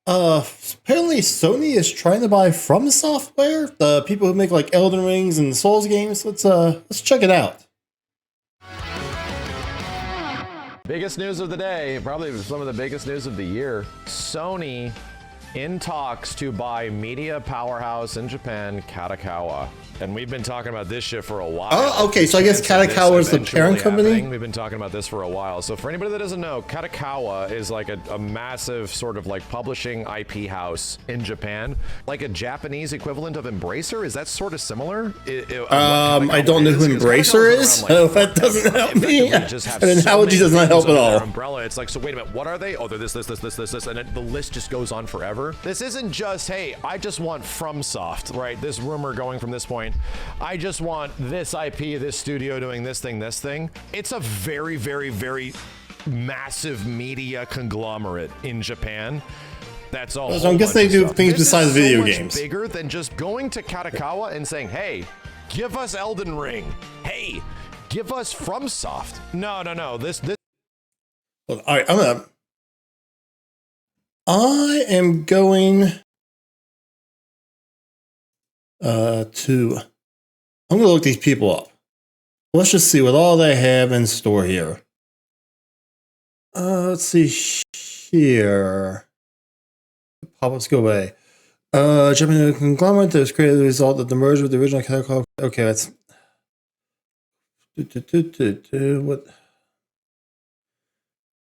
Apparently Sony is trying to buy From Software, the people who make like Elden Rings and Souls games. Let's check it out. Biggest news of the day, probably some of the biggest news of the year. Sony in talks to buy media powerhouse in Japan, Katakawa. And we've been talking about this shit for a while. Oh, okay. So I guess Katakawa is the parent company? We've been talking about this for a while. So for anybody that doesn't know, Katakawa is like a massive sort of like publishing IP house in Japan. Like a Japanese equivalent of Embracer? Is that sort of similar? I don't know who Embracer is, so that doesn't help me. An analogy does not help at all. Umbrella. It's like, so wait a minute, what are they? Oh, they're this, and the list just goes on forever. This isn't just, hey, I just want Fromsoft, right? This rumor going from this point. I just want this IP, this studio doing this thing. It's a very, very, very massive media conglomerate in Japan. That's all. So I guess they do things besides video games. Bigger than just going to Katakawa and saying, hey, give us Elden Ring. Hey, give us Fromsoft. No. This. Well, all right, I am going I'm going to look these people up. Let's just see what all they have in store here. Let's see here. Pop-ups go away. Japanese conglomerate that was created as a result of the merger with the original Katakawa. Okay, that's...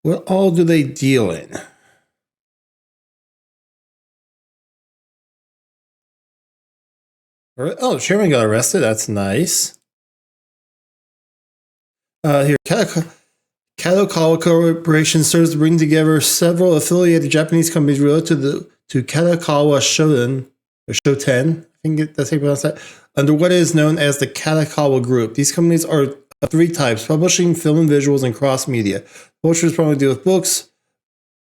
What all do they deal in? Oh, Chairman got arrested. That's nice. Here, Katakawa Corporation serves to bring together several affiliated Japanese companies related to Katakawa Shoten. I think that's how you pronounce that. Under what is known as the Katakawa Group. These companies are of three types: publishing, film and visuals, and cross media. Publishers probably deal with books,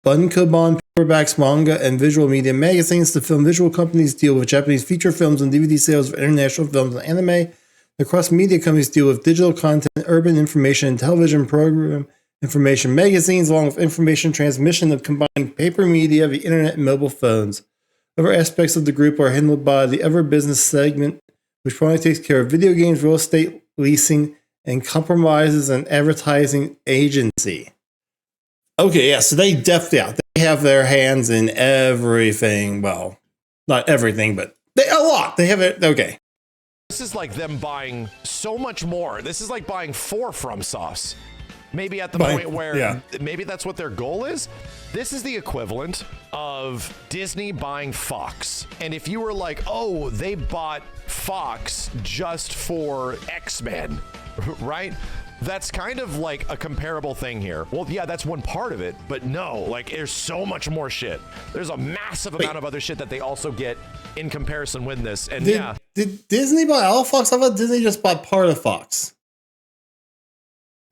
bunkoban, paperbacks, manga, and visual media magazines. The film visual companies deal with Japanese feature films and DVD sales of international films and anime. The cross-media companies deal with digital content, urban information, and television program information magazines, along with information transmission of combined paper media, the internet, and mobile phones. Other aspects of the group are handled by the other business segment, which probably takes care of video games, real estate, leasing, and compromises an advertising agency. Okay, yeah, so they have their hands in everything. Well, not everything, but a lot. They have it. Okay. This is like them buying so much more. This is like buying 4 Fromsofts. Maybe at the point where maybe that's what their goal is. This is the equivalent of Disney buying Fox. And if you were like, oh, they bought Fox just for X-Men, right? That's kind of like a comparable thing here. Well, yeah, that's one part of it, but no, like there's so much more shit. There's a massive amount of other shit that they also get in comparison with this. And did Disney buy all Fox? I thought Disney just bought part of Fox.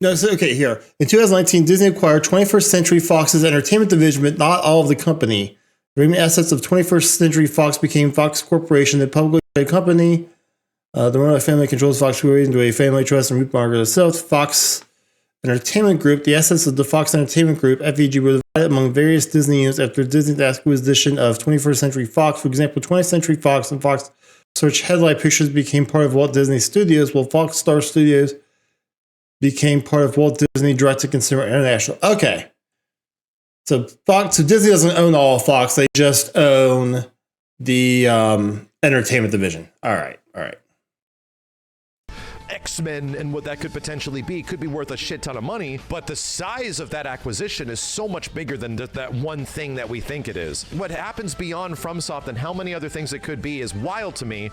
No, so okay, here. In 2019, Disney acquired 21st Century Fox's entertainment division, but not all of the company. The remaining assets of 21st Century Fox became Fox Corporation, a publicly traded company. The Roanoke family controls Fox Corporation into a family trust and Root Margaret itself. Fox Entertainment Group. The assets of the Fox Entertainment Group, FEG, were divided among various Disney units after Disney's acquisition of 21st Century Fox. For example, 20th Century Fox and Fox Search Headlight Pictures became part of Walt Disney Studios, while Fox Star Studios became part of Walt Disney Direct-to-Consumer International. Okay. So Disney doesn't own all of Fox. They just own the entertainment division. All right. X-Men and what that could potentially be could be worth a shit ton of money, but the size of that acquisition is so much bigger than that one thing that we think it is. What happens beyond Fromsoft and how many other things it could be is wild to me,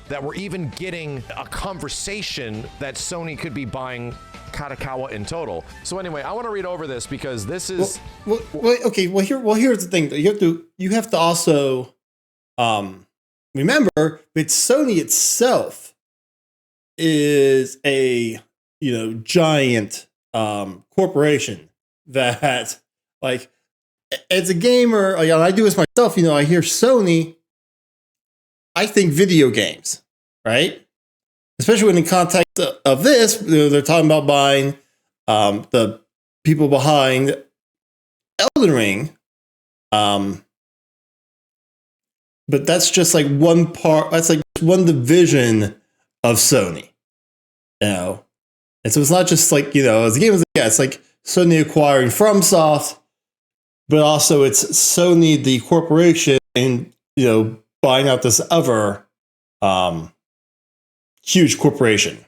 that we're even getting a conversation that Sony could be buying Katakawa in total. So anyway, I want to read over this because this is here's the thing. You have to also remember that Sony itself is a giant corporation that, like, as a gamer, I do this myself. I hear Sony, I think video games, right? Especially when in context of this, they're talking about buying the people behind Elden Ring, but that's just like one part. That's like one division of Sony, you know. And so it's not just like, you know, as a game, it's like Sony acquiring FromSoft, but also it's Sony, the corporation, and, you know, buying out this other huge corporation.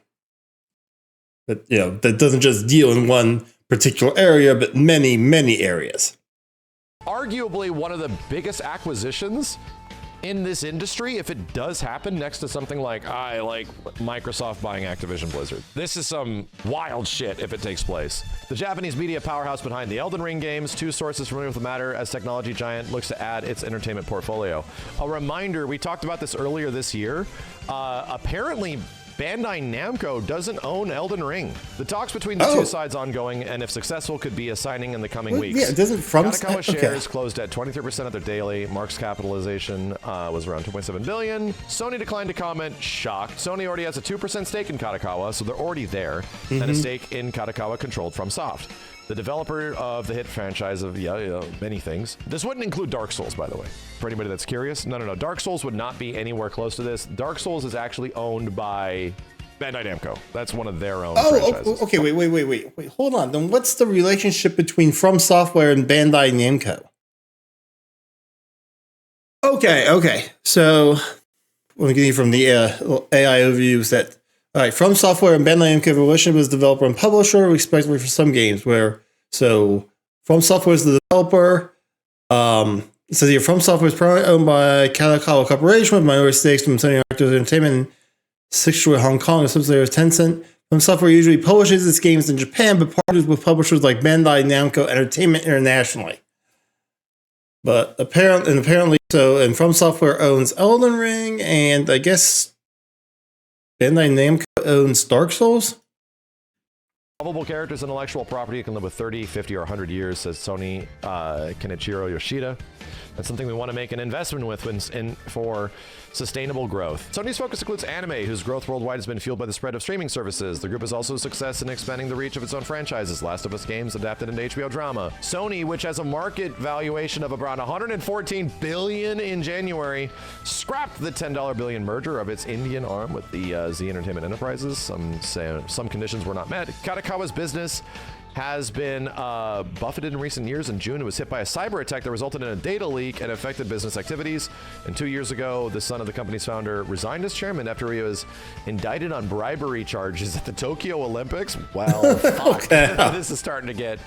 But, you know, that doesn't just deal in one particular area, but many, many areas. Arguably one of the biggest acquisitions in this industry, if it does happen, next to something like Microsoft buying Activision Blizzard. This is some wild shit if it takes place. The Japanese media powerhouse behind the Elden Ring games, two sources familiar with the matter, as technology giant looks to add its entertainment portfolio. A reminder, we talked about this earlier this year. Apparently, Bandai Namco doesn't own Elden Ring. The talks between the two sides ongoing, and if successful, could be a signing in the coming weeks. Yeah, doesn't Katakawa shares closed at 23% of their daily. Mark's capitalization was around 2.7 billion. Sony declined to comment. Shocked. Sony already has a 2% stake in Katakawa, so they're already there, and a stake in Katakawa controlled FromSoft, the developer of the hit franchise of many things. This wouldn't include Dark Souls, by the way. For anybody that's curious, no. Dark Souls would not be anywhere close to this. Dark Souls is actually owned by Bandai Namco. That's one of their own franchises. Okay, wait. Hold on. Then what's the relationship between From Software and Bandai Namco? Okay. So, what I'm getting from the AI overview is that, all right, From Software and Bandai Namco have a relationship as developer and publisher, respectively, for some games. From Software is the developer. It says here, From Software is primarily owned by Katakawa Corporation with minority stakes from Sony Interactive Entertainment and situated Hong Kong, a subsidiary of Tencent. From Software usually publishes its games in Japan, but partners with publishers like Bandai Namco Entertainment internationally. But apparently, and From Software owns Elden Ring, and I guess Bandai Namco owns Dark Souls. Lovable characters, intellectual property can live with 30, 50, or 100 years, says Sony Kenichiro Yoshida. That's something we want to make an investment with for sustainable growth. Sony's focus includes anime, whose growth worldwide has been fueled by the spread of streaming services. The group is also a success in expanding the reach of its own franchises. Last of Us games adapted into HBO drama. Sony, which has a market valuation of around $114 billion in January, scrapped the $10 billion merger of its Indian arm with the Z Entertainment Enterprises. Some conditions were not met. Katakawa's business has been buffeted in recent years. In June, it was hit by a cyber attack that resulted in a data leak and affected business activities. And 2 years ago, the son of the company's founder resigned as chairman after he was indicted on bribery charges at the Tokyo Olympics. Well, fuck. This is starting to get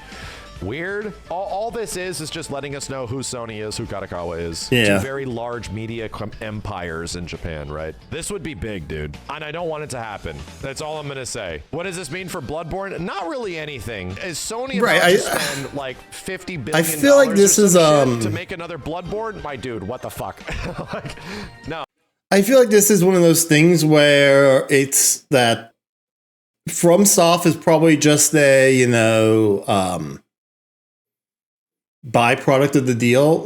weird. All this is just letting us know who Sony is, who Katakawa is. Yeah. Two very large media empires in Japan, right? This would be big, dude. And I don't want it to happen. That's all I'm going to say. What does this mean for Bloodborne? Not really anything. Is Sony about to spend like $50 billion I feel like this is to make another Bloodborne? My dude, what the fuck? No. I feel like this is one of those things where it's that FromSoft is probably just a, byproduct of the deal.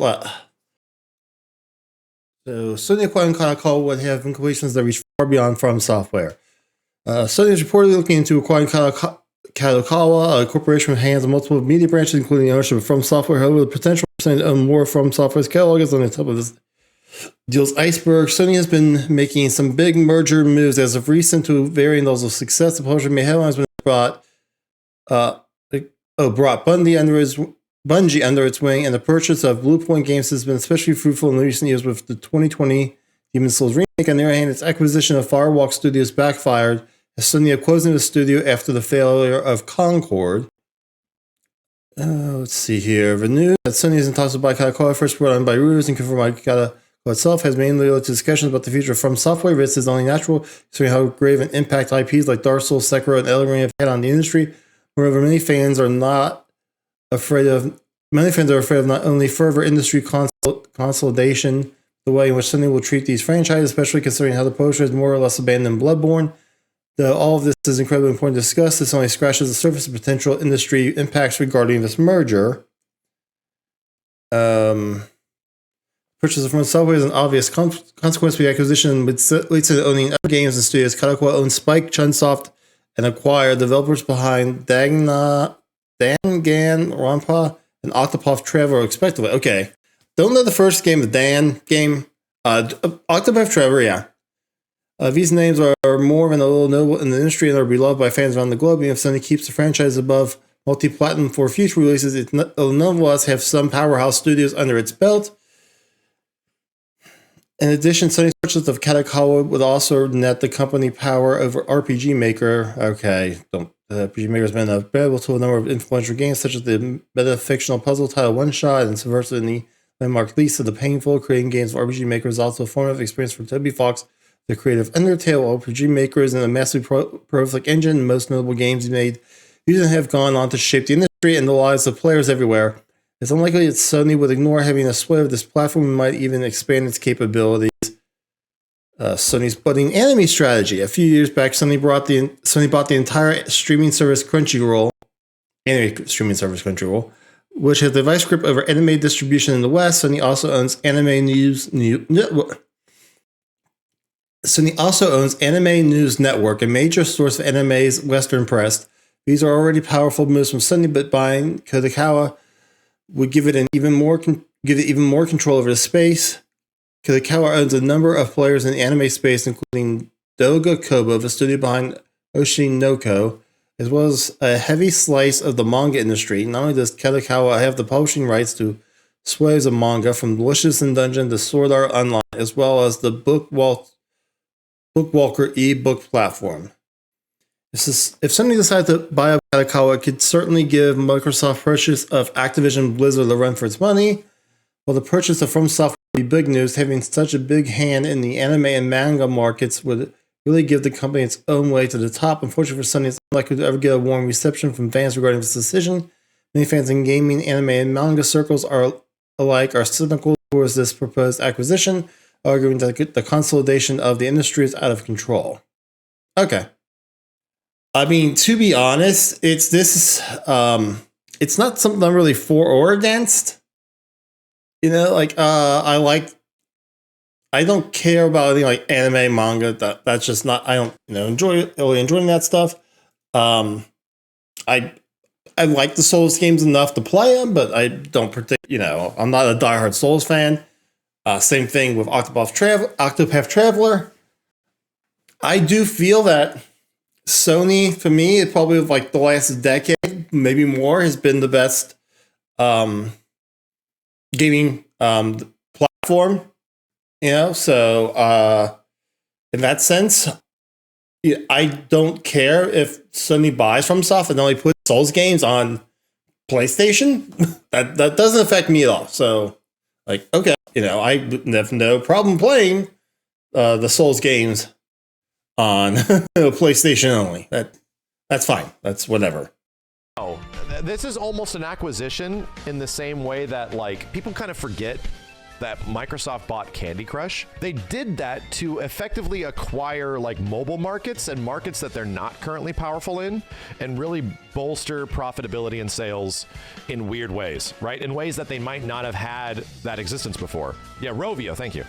So Sony acquiring Katakawa would have implications that reach far beyond From Software. Sony is reportedly looking into acquiring Katakawa, a corporation with hands on multiple media branches, including ownership of From Software. However, the potential for Sony to own more From Software's catalog is on the top of this deal's iceberg. Sony has been making some big merger moves as of recent to varying levels of success. The publisher made headlines when it brought Bungie under its wing, and the purchase of Bluepoint Games has been especially fruitful in recent years with the 2020 Demon's Souls remake. On the other hand, its acquisition of Firewalk Studios backfired as Sony closing the studio after the failure of Concord. Let's see here. The news that Sony is in talks to buy Katakawa, first brought on by Reuters and confirmed by Katakawa itself, has mainly led to discussions about the future of From Software. This is only natural, considering how grave an impact IPs like Dark Souls, Sekiro, and Elden Ring have had on the industry. Moreover, many fans are afraid of not only further industry consolidation, the way in which Sony will treat these franchises, especially considering how the publisher has more or less abandoned Bloodborne. Though all of this is incredibly important to discuss, this only scratches the surface of potential industry impacts regarding this merger. Purchase of From Software is an obvious consequence of the acquisition, which leads to owning other games and studios. Katakawa owns Spike, Chunsoft, and acquired developers behind Danganronpa and Octopath Traveler, respectively. Okay. Don't know the first game, the Dan game. Octopath Traveler, yeah. These names are more than a little notable in the industry and are beloved by fans around the globe. Even if Sony keeps the franchise above multi-platinum for future releases, it nonetheless have some powerhouse studios under its belt. In addition, Sony's purchase of Katakawa would also net the company power over RPG Maker. Okay, RPG Maker has been available to a number of influential games, such as the meta-fictional puzzle title One Shot and subversive in the landmark Lisa the Painful. Creating games for RPG Maker is also a formative experience for Toby Fox, the creative Undertale. RPG Maker is in a massively prolific engine. Most notable games he made usually have gone on to shape the industry and the lives of players everywhere. It's unlikely that Sony would ignore having a sway of this platform and might even expand its capabilities. Sony's budding anime strategy. A few years back, Sony bought the entire streaming service Crunchyroll, anime streaming service Crunchyroll, which has the vice grip over anime distribution in the West. Sony also owns Anime News Network, a major source of anime's Western press. These are already powerful moves from Sony, but buying Kadokawa would give it even more control over the space. Kadokawa owns a number of players in the anime space, including Doga Kobo, the studio behind Oshinoko, as well as a heavy slice of the manga industry. Not only does Kadokawa have the publishing rights to sways of manga, from Delicious in Dungeon to Sword Art Online, as well as the Bookwalker e-book platform. If Sony decided to buy up Kadokawa, it could certainly give Microsoft purchase of Activision Blizzard a run for its money. While the purchase of Fromsoft would be big news, having such a big hand in the anime and manga markets would really give the company its own way to the top. Unfortunately for Sony, it's unlikely to ever get a warm reception from fans regarding this decision. Many fans in gaming, anime, and manga circles are cynical towards this proposed acquisition, arguing that the consolidation of the industry is out of control. Okay. I mean, to be honest, it's not something I'm really for or against. You know, I don't care about anything like anime, manga. That's just not. I don't, really enjoying that stuff. I like the Souls games enough to play them, but I don't predict. I'm not a diehard Souls fan. Same thing with Octopath Traveler. I do feel that Sony, for me, probably like the last decade, maybe more, has been the best gaming platform. So in that sense, I don't care if Sony buys Fromsoft and only puts Souls games on PlayStation. that doesn't affect me at all. So, okay, I have no problem playing the Souls games on PlayStation only. That's fine. That's whatever. Oh, this is almost an acquisition in the same way that people kind of forget that Microsoft bought Candy Crush. They did that to effectively acquire mobile markets and markets that they're not currently powerful in, and really bolster profitability and sales in weird ways, right? In ways that they might not have had that existence before. Yeah, Rovio, thank you.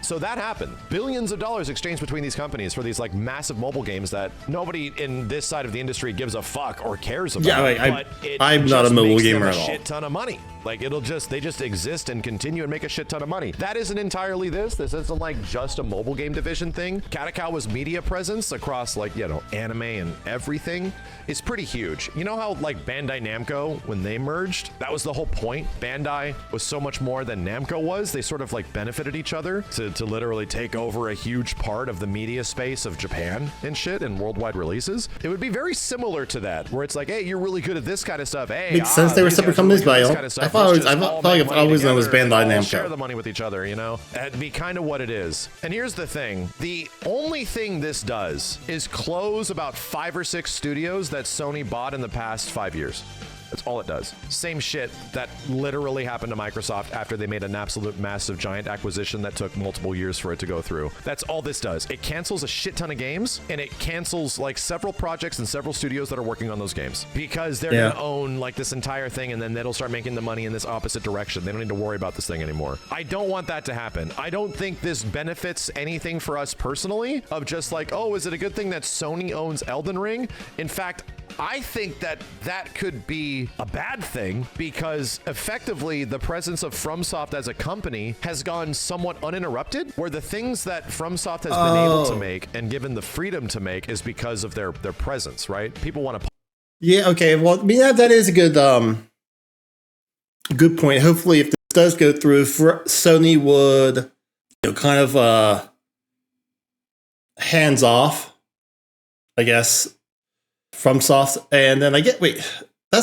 So that happened. Billions of dollars exchanged between these companies for these massive mobile games that nobody in this side of the industry gives a fuck or cares about. Yeah, I'm not a mobile gamer at all. Shit ton of money. They just exist and continue and make a shit ton of money. That isn't entirely this. This isn't just a mobile game division thing. Kadokawa's media presence across anime and everything is pretty huge. You know how Bandai Namco, when they merged, that was the whole point. Bandai was so much more than Namco was. They sort of benefited each other to literally take over a huge part of the media space of Japan and shit and worldwide releases. It would be very similar to that, where it's hey, you're really good at this kind of stuff. Hey, makes sense. They were separate companies, but I thought I've always known it was Bandai Namco. Share the money with each other, That'd be kind of what it is. And here's the thing: the only thing this does is close about 5 or 6 studios that Sony bought in the past 5 years. That's all it does. Same shit that literally happened to Microsoft after they made an absolute massive giant acquisition that took multiple years for it to go through. That's all this does. It cancels a shit ton of games, and it cancels several projects and several studios that are working on those games, because they're gonna own this entire thing, and then they'll start making the money in this opposite direction. They don't need to worry about this thing anymore. I don't want that to happen. I don't think this benefits anything for us personally of just oh, is it a good thing that Sony owns Elden Ring? In fact, I think that could be a bad thing because effectively the presence of FromSoft as a company has gone somewhat uninterrupted, where the things that FromSoft has been able to make and given the freedom to make is because of their presence, right? People want to. Yeah. Okay. Well, I mean, that is a good point. Hopefully, if this does go through, Sony would, kind of hands off, I guess, FromSoft, and then that's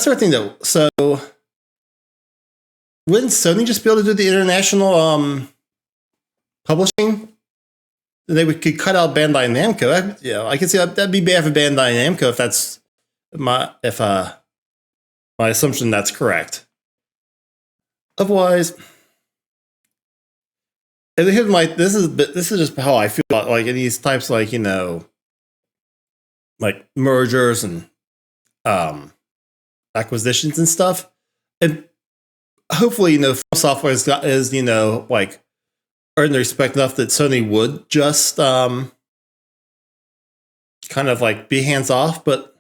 the other thing though. So, wouldn't Sony just be able to do the international publishing? Could cut out Bandai Namco. I can see that'd be bad for Bandai Namco if that's my assumption that's correct. Otherwise, and here's this is just how I feel about these types mergers and acquisitions and stuff. And hopefully, software is earned the respect enough that Sony would just kind of be hands off, but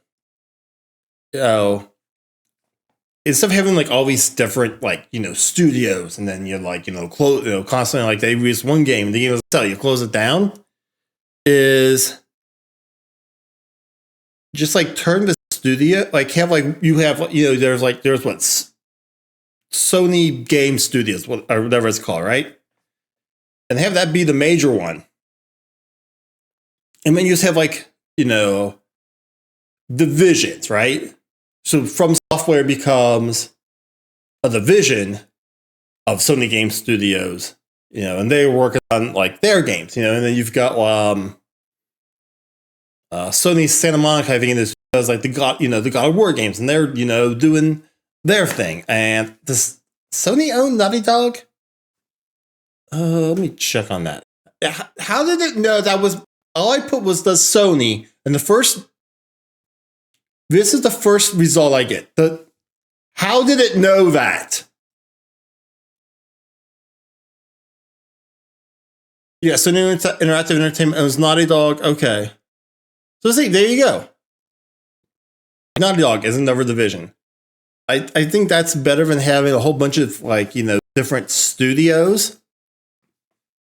instead of having all these different studios, and then you're constantly they release one game, the game doesn't sell, you close it down, is just turn the studio there's what Sony Game Studios, or whatever it's called, right? And have that be the major one, and then you just have divisions, right? So From Software becomes a division of Sony Game Studios, and they work on their games, and then you've got Sony Santa Monica, I think it is, does the God of War games, and they're doing their thing. And does Sony own Naughty Dog? Let me check on that. How did it know that was all I put was does Sony, and this is the first result I get. How did it know that? Yeah, Sony Interactive Entertainment owns Naughty Dog. Okay. So see, there you go. Naughty Dog is another division. I think that's better than having a whole bunch of different studios.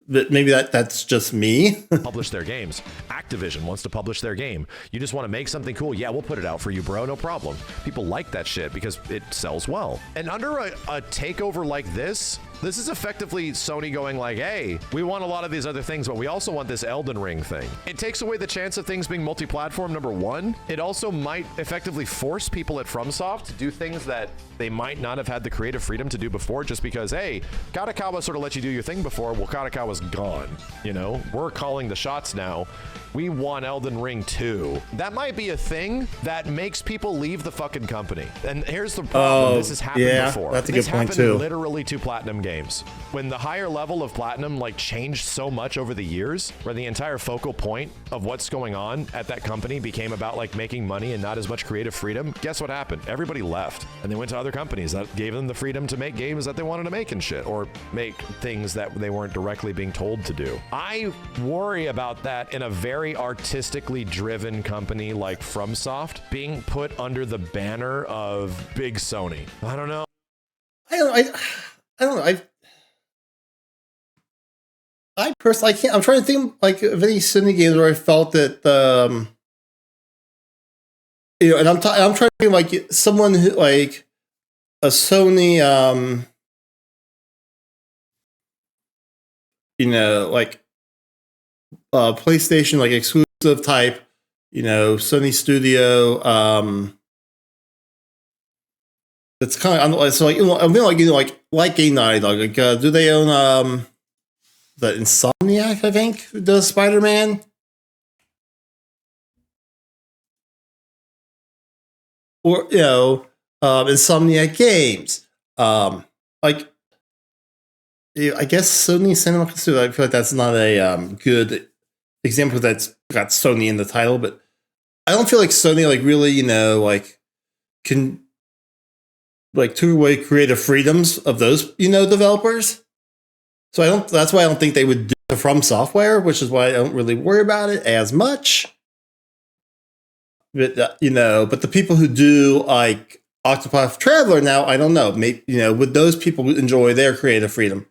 But maybe that's just me. Publish their games. Activision wants to publish their game. You just want to make something cool. Yeah, we'll put it out for you, bro. No problem. People like that shit because it sells well. And under a takeover like this is effectively Sony going hey, we want a lot of these other things, but we also want this Elden Ring thing. It takes away the chance of things being multi-platform, number one. It also might effectively force people at FromSoft to do things that they might not have had the creative freedom to do before, just because, hey, Kadokawa sort of let you do your thing before. Well, Kadokawa's gone. We're calling the shots now. We want Elden Ring 2. That might be a thing that makes people leave the fucking company. And here's the problem. This has happened before. That's a good point too. This happened literally to Platinum Games. When the higher level of Platinum changed so much over the years, where the entire focal point of what's going on at that company became about making money and not as much creative freedom, guess what happened? Everybody left and they went to other companies that gave them the freedom to make games that they wanted to make and shit, or make things that they weren't directly being told to do. I worry about that in a very artistically driven company like FromSoft being put under the banner of Big Sony. I don't know. I don't know. I personally can't. I'm trying to think of any Sony games where I felt that and I'm trying to think someone who a Sony PlayStation exclusive type, Sony Studio. That's kind of so I'm like a Naughty Dog. Do they own the Insomniac? I think who does Spider-Man. Or Insomniac Games. I guess Sony Cinema Studio. I feel that's not a good example that's got Sony in the title, but I don't feel like Sony really can took away creative freedoms of those developers. So that's why I don't think they would do it from software, which is why I don't really worry about it as much. but but the people who do like Octopath Traveler now, I don't know. Maybe would those people enjoy their creative freedom?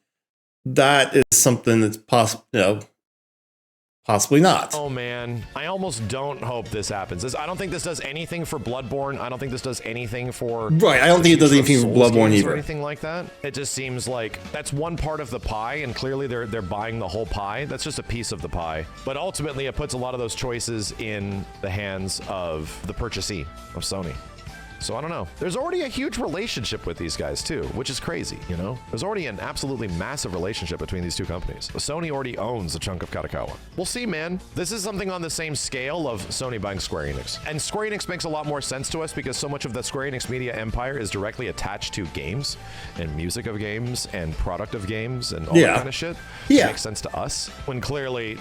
That is something that's possible. Possibly not. Oh man, I almost don't hope this happens. I don't think this does anything for Bloodborne. I don't think this does anything for I don't think it does anything for Bloodborne either, or anything like that. It just seems like that's one part of the pie, and clearly they're buying the whole pie. That's just a piece of the pie. But ultimately, it puts a lot of those choices in the hands of the purchasee of Sony. So I don't know. There's already a huge relationship with these guys too, which is crazy, There's already an absolutely massive relationship between these two companies. Sony already owns a chunk of Kadokawa. We'll see, man. This is something on the same scale of Sony buying Square Enix. And Square Enix makes a lot more sense to us because so much of the Square Enix media empire is directly attached to games and music of games and product of games and all that kind of shit. Yeah. It makes sense to us when clearly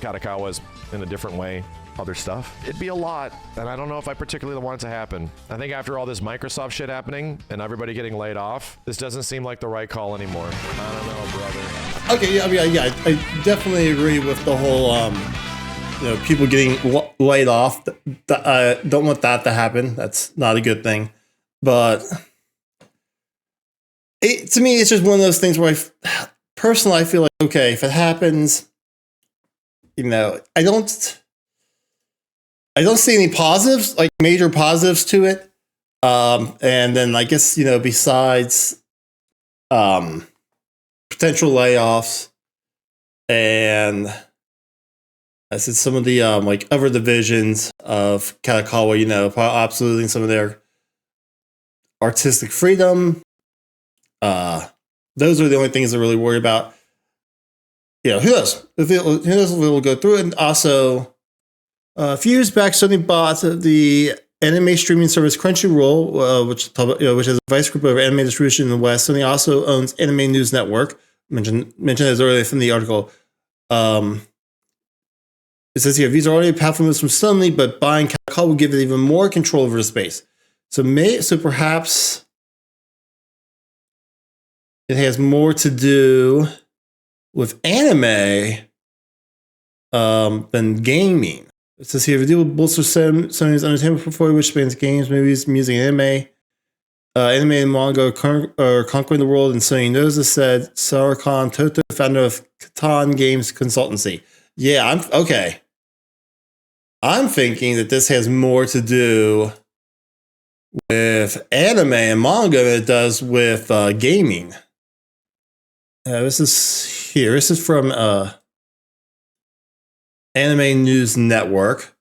Kadokawa's in a different way. Other stuff. It'd be a lot, and I don't know if I particularly want it to happen. I think after all this Microsoft shit happening and everybody getting laid off, this doesn't seem like the right call anymore. I don't know, brother. Okay, yeah, I definitely agree with the whole, people getting laid off. I don't want that to happen. That's not a good thing. But to me, it's just one of those things where personally, I feel like, okay, if it happens, I don't see any positives, like major positives to it. And then I guess, besides potential layoffs and I said some of the like other divisions of Kadokawa, probably absolutely some of their artistic freedom. Those are the only things I really worry about. Who knows? Who knows if it will go through it. And also, a few years back, Sony bought the anime streaming service Crunchyroll, which has a vice group of anime distribution in the West. Sony also owns Anime News Network. Mentioned as earlier from the article. It says here, these are already powerful moves from Sony, but buying Kadokawa will give it even more control over the space. So perhaps it has more to do with anime than gaming. It says here, the deal will bolster Sony's entertainment portfolio, which spans games, movies, music, and anime. Anime and manga are conquering the world, and Sony knows this, said Sarukan Toto, founder of Catan Games Consultancy. Yeah, I'm thinking that this has more to do with anime and manga than it does with gaming. This is from Anime News Network.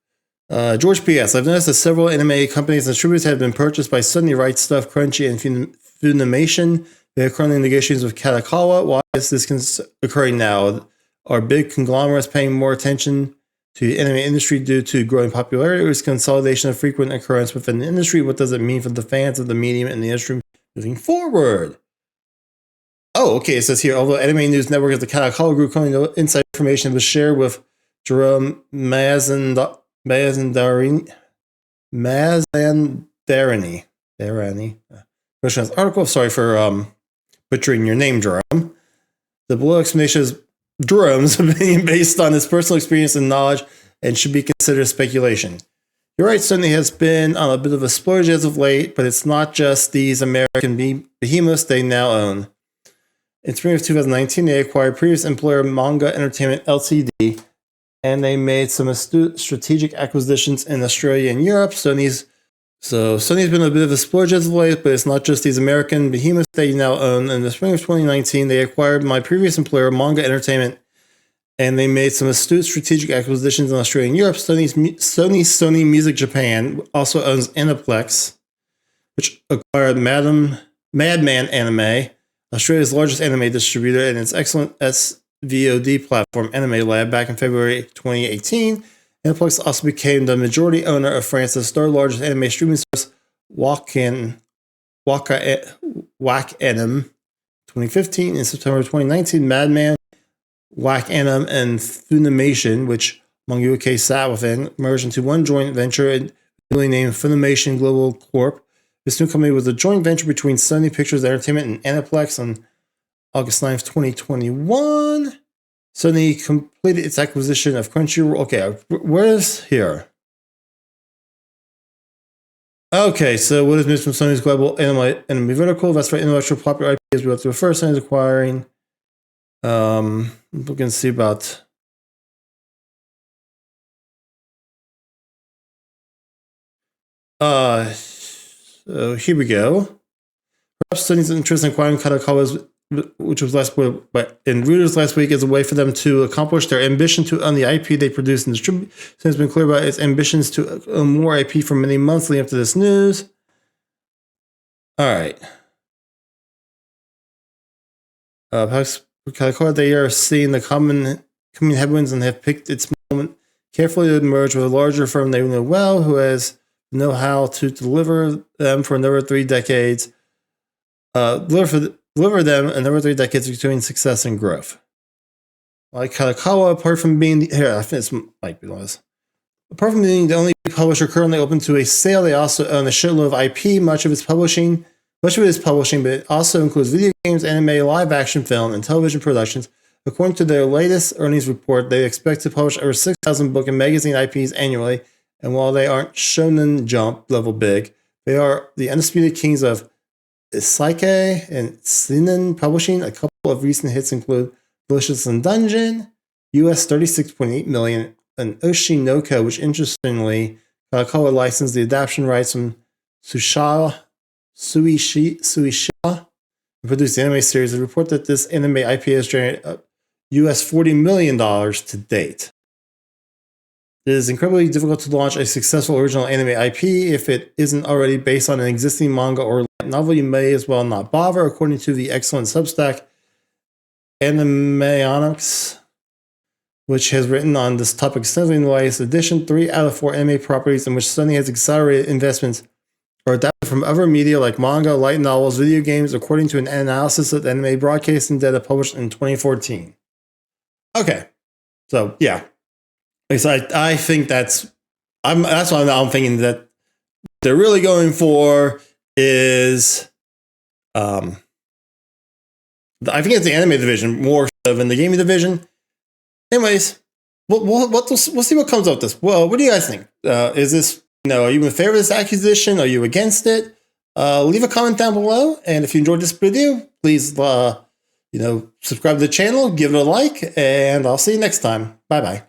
George P.S. I've noticed that several anime companies and distributors have been purchased by Sony, Right Stuff, Crunchy, and Funimation. They are currently in negotiations with Kadokawa. Why is this occurring now? Are big conglomerates paying more attention to the anime industry due to growing popularity, or is consolidation a frequent occurrence within the industry? What does it mean for the fans of the medium and the industry moving forward? Oh, okay. It says here, although Anime News Network is the Kadokawa group, currently inside information was shared with Jerome Mazandarini. Article. Sorry for butchering your name, Jerome. The below explanation is Jerome's opinion based on his personal experience and knowledge and should be considered speculation. You're right, Sony has been on a bit of a splurge as of late, but it's not just these American behemoths they now own. In spring of 2019, they acquired previous employer Manga Entertainment Ltd., and they made some astute strategic acquisitions in Australia and Europe. Sony's been a bit of a splurge as of late, but it's not just these American behemoths they now own. In the spring of 2019, they acquired my previous employer, Manga Entertainment, and they made some astute strategic acquisitions in Australia and Europe. Sony Music Japan also owns Aniplex, which acquired Madman Anime, Australia's largest anime distributor, and its excellent SVOD platform, Anime Lab, back in February 2018. Aniplex also became the majority owner of France's third largest anime streaming service, Wakanim, 2015. In September 2019, Madman, Wakanim, and Funimation, which Manga UK sat within, merged into one joint venture and newly named Funimation Global Corp. This new company was a joint venture between Sony Pictures Entertainment and Aniplex on August 9th, 2021. Sony completed its acquisition of Crunchyroll. Okay, where is here? Okay, so what is missed from Sony's global anime vertical? That's for intellectual property IP as we went through first and is acquiring. We can see about. So here we go. Perhaps Sony's interest in acquiring Kadokawa's, which was last week, but in Reuters last week, is a way for them to accomplish their ambition to own the IP they produce and distribute. Sony has been clear about its ambitions to own more IP for many months leading up to this news. All right. Perhaps Kadokawa, they are seeing the coming headwinds and have picked its moment carefully to merge with a larger firm they know well, who has know how to deliver them for another 3 decades. Deliver them another 3 decades between success and growth. Like Kadokawa, apart from being here, I think this might be the apart from being the only publisher currently open to a sale, they also own a shitload of IP. Much of it is publishing, but it also includes video games, anime, live action film, and television productions. According to their latest earnings report, they expect to publish over 6,000 book and magazine IPs annually. And while they aren't Shonen Jump level big, they are the undisputed kings of Isekai and Seinen publishing. A couple of recent hits include Delicious in Dungeon, US $36.8 million, and Oshinoko, which interestingly, Kadokawa licensed the adaptation rights from Suisha and produced the anime series. They report that this anime IP has generated US $40 million to date. It is incredibly difficult to launch a successful original anime IP if it isn't already based on an existing manga or light novel. You may as well not bother, according to the excellent Substack Animeonics, which has written on this topic extensively in the latest edition. 3 out of 4 anime properties in which Sony has accelerated investments are adapted from other media like manga, light novels, video games, according to an analysis of anime broadcasting data published in 2014. Okay, so yeah. So I think that's what I'm thinking that they're really going for is I think it's the anime division more so than the gaming division. Anyways, we'll see what comes out of this. Well, what do you guys think? Is this, are you in favor of this acquisition? Are you against it? Leave a comment down below, and if you enjoyed this video, please subscribe to the channel, give it a like, and I'll see you next time. Bye bye.